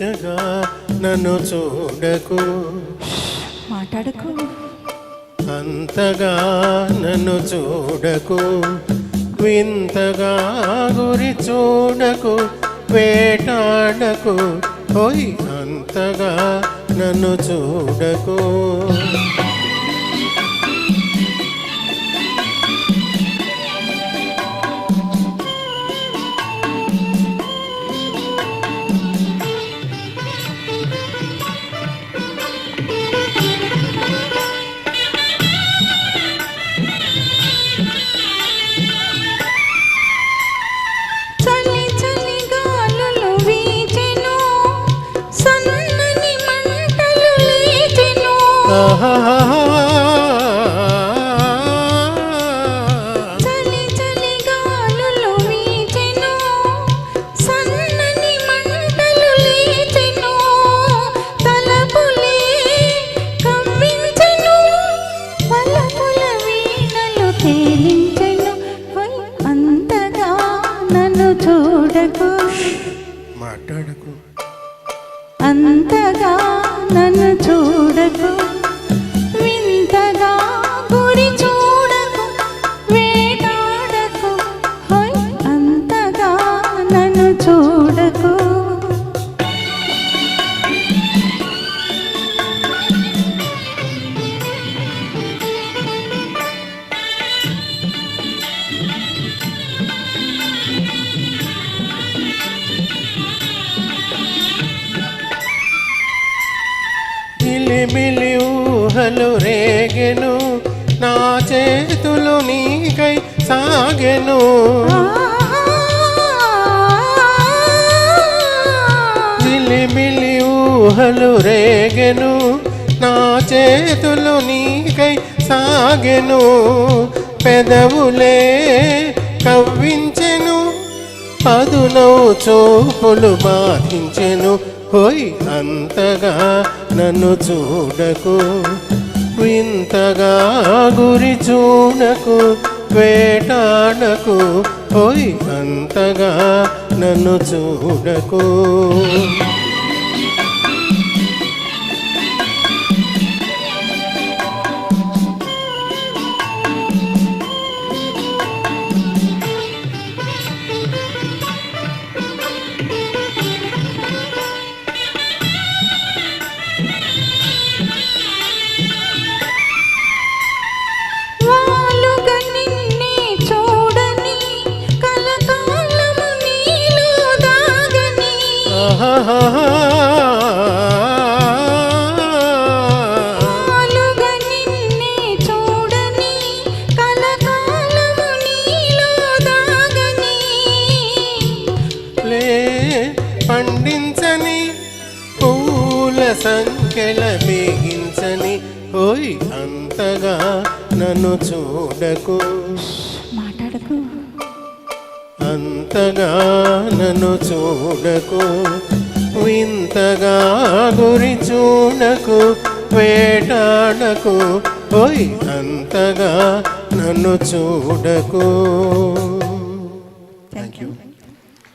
వింతగా నన్ను చూడకు, మాట్లాడకు, అంతగా నన్ను చూడకు, వింతగా గురి చూడకు, వేటాడకు, ఓయ్ అంతగా నన్ను చూడకు. చలి చలి గాలులు వీచెను, సన్నని మంటలు లేచెను, తలపులే కవ్వించెను, వలపుల వీణలు తేలించెను. అంతగా నన్ను చూడకు, మాట్లాడకు, అంతగా నన్ను చూడకు, వింతగా గురి చూడకు, వేటాడకు, హోయ్ అంతగా నన్ను చూడకు. మిలిమిలి ఊహలు రేగెను, నా చేతులు నీకై సాగెను. మిలిమిలి ఊహలు రేగెను, నా చేతులు నీకై సాగెను, పెదవులే కవ్వించెను, పదునవు చూపులు బాధించెను. హోయ్ అంతగా నన్ను చూడకు, వింతగా గురి చూడకు, వేటాడకు, హోయ్ అంతగా నన్ను చూడకు. వాలుగా నిన్నే చూడని, కలకాలము నీలో దాగని, లే పండించని పూల సంఖ్యల బిగించని, ఓయ్ అంతగా నన్ను చూడకు, మాట్లాడకు, అంతగా నన్ను చూడకు, వింతగా గురి చూడకు, వేటాడకు, ఓయ్ అంతగా నన్ను చూడకు.